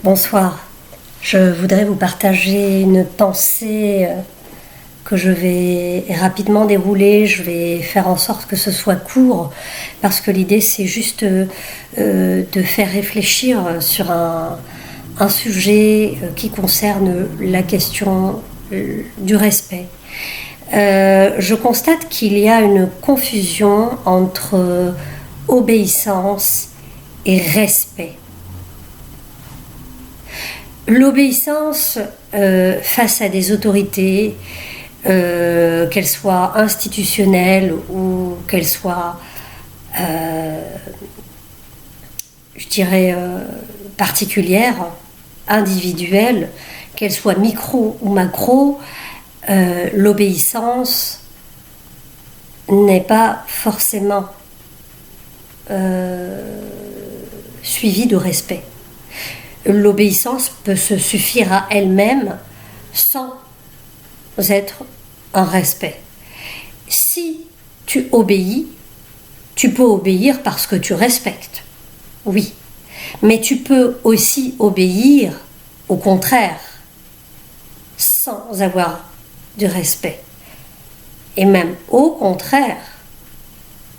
Bonsoir. Je voudrais vous partager une pensée que je vais rapidement dérouler. Je vais faire en sorte que ce soit court parce que l'idée c'est juste de faire réfléchir sur un sujet qui concerne la question du respect. Je constate qu'il y a une confusion entre obéissance et respect. L'obéissance face à des autorités, qu'elles soient institutionnelles ou qu'elles soient, particulières, individuelles, qu'elles soient micro ou macro, l'obéissance n'est pas forcément suivie de respect. L'obéissance peut se suffire à elle-même sans être un respect. Si tu obéis, tu peux obéir parce que tu respectes, oui. Mais tu peux aussi obéir, au contraire, sans avoir de respect. Et même au contraire,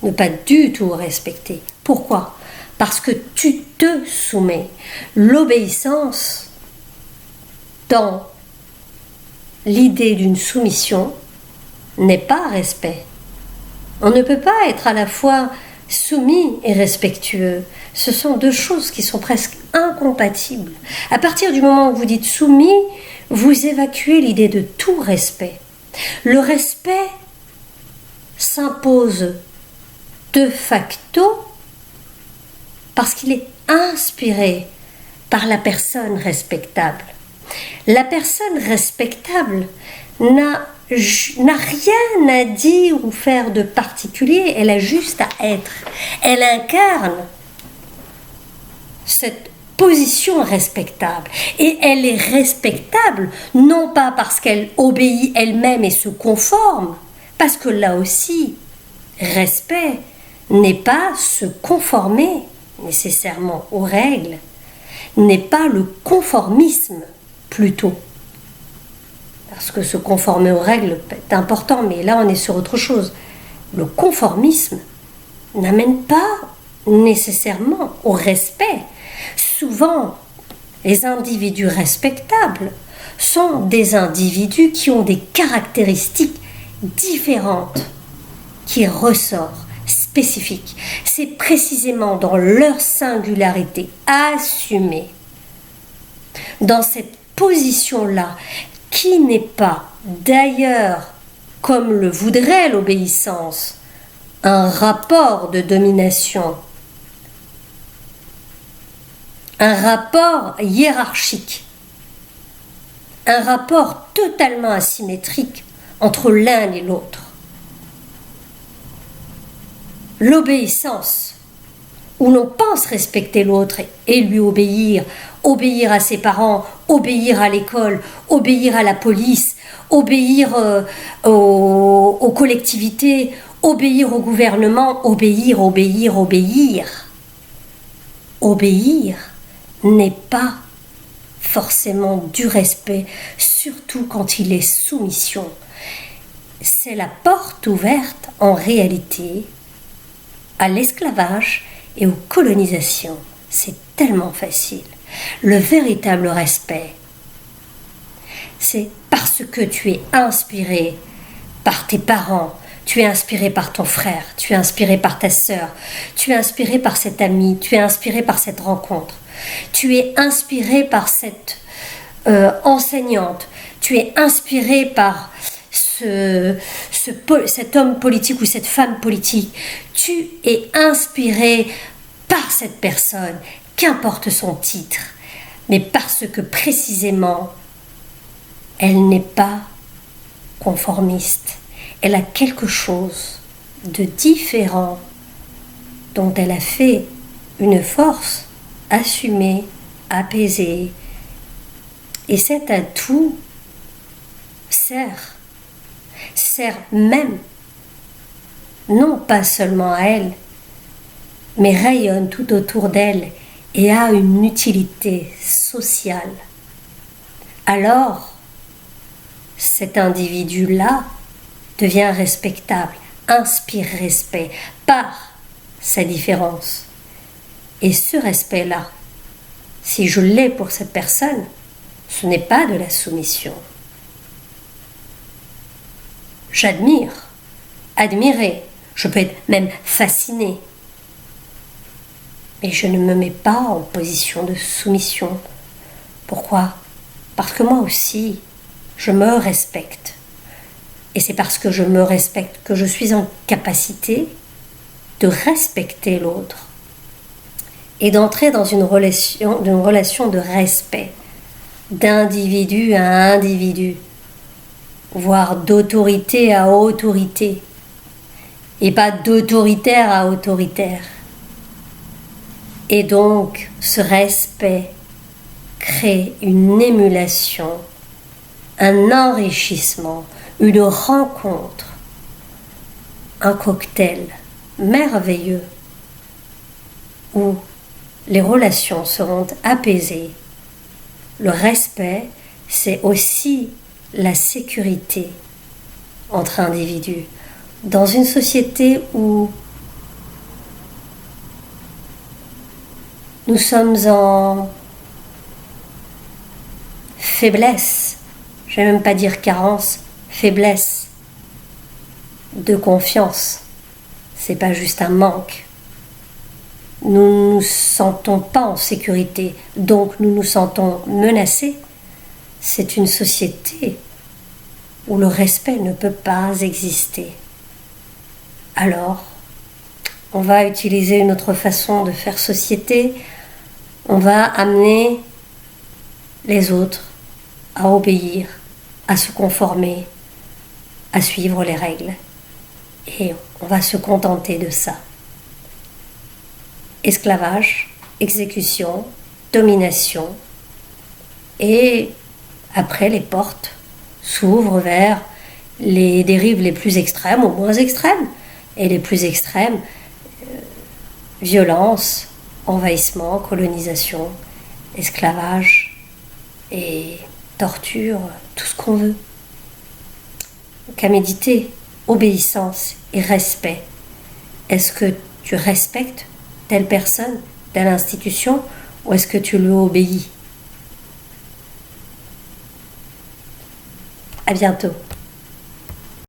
ne pas du tout respecter. Pourquoi ? Parce que tu te soumets. L'obéissance, dans l'idée d'une soumission, n'est pas respect. On ne peut pas être à la fois soumis et respectueux. Ce sont deux choses qui sont presque incompatibles. À partir du moment où vous dites soumis, vous évacuez l'idée de tout respect. Le respect s'impose de facto parce qu'il est inspiré par la personne respectable. La personne respectable n'a rien à dire ou faire de particulier, elle a juste à être. Elle incarne cette position respectable. Et elle est respectable, non pas parce qu'elle obéit elle-même et se conforme, parce que là aussi, respect n'est pas se conformer nécessairement aux règles, n'est pas le conformisme plutôt. Parce que se conformer aux règles est important, mais là on est sur autre chose. Le conformisme n'amène pas nécessairement au respect. Souvent, les individus respectables sont des individus qui ont des caractéristiques différentes qui ressortent. Spécifiques. C'est précisément dans leur singularité assumée, dans cette position-là, qui n'est pas d'ailleurs, comme le voudrait l'obéissance, un rapport de domination, un rapport hiérarchique, un rapport totalement asymétrique entre l'un et l'autre. L'obéissance, où l'on pense respecter l'autre et lui obéir, obéir à ses parents, obéir à l'école, obéir à la police, obéir aux collectivités, obéir au gouvernement, obéir. Obéir n'est pas forcément du respect, surtout quand il est soumission. C'est la porte ouverte en réalité à l'esclavage et aux colonisations. C'est tellement facile. Le véritable respect, c'est parce que tu es inspiré par tes parents, tu es inspiré par ton frère, tu es inspiré par ta sœur, tu es inspiré par cet ami, tu es inspiré par cette rencontre, tu es inspiré par cette enseignante, tu es inspiré par cet homme politique ou cette femme politique, tu es inspiré par cette personne, qu'importe son titre, mais parce que précisément, elle n'est pas conformiste. Elle a quelque chose de différent dont elle a fait une force assumée, apaisée. Et cet atout sert même, non pas seulement à elle, mais rayonne tout autour d'elle et a une utilité sociale, alors cet individu-là devient respectable, inspire respect par sa différence. Et ce respect-là, si je l'ai pour cette personne, ce n'est pas de la soumission. J'admire, admirer, je peux être même fasciné. Mais je ne me mets pas en position de soumission. Pourquoi? Parce que moi aussi, je me respecte. Et c'est parce que je me respecte que je suis en capacité de respecter l'autre et d'entrer dans une relation de respect, d'individu à individu, voire d'autorité à autorité, et pas d'autoritaire à autoritaire. Et donc, ce respect crée une émulation, un enrichissement, une rencontre, un cocktail merveilleux où les relations seront apaisées. Le respect, c'est aussi la sécurité entre individus. Dans une société où nous sommes en faiblesse, je ne vais même pas dire carence, faiblesse de confiance, c'est pas juste un manque. Nous ne nous sentons pas en sécurité, donc nous nous sentons menacés. C'est une société où le respect ne peut pas exister. Alors, on va utiliser une autre façon de faire société, on va amener les autres à obéir, à se conformer, à suivre les règles. Et on va se contenter de ça. Esclavage, exécution, domination. Et après, les portes s'ouvrent vers les dérives les plus extrêmes ou moins extrêmes. Et les plus extrêmes, violence, envahissement, colonisation, esclavage et torture, tout ce qu'on veut. Qu'à méditer, obéissance et respect. Est-ce que tu respectes telle personne, telle institution, ou est-ce que tu lui obéis? À bientôt.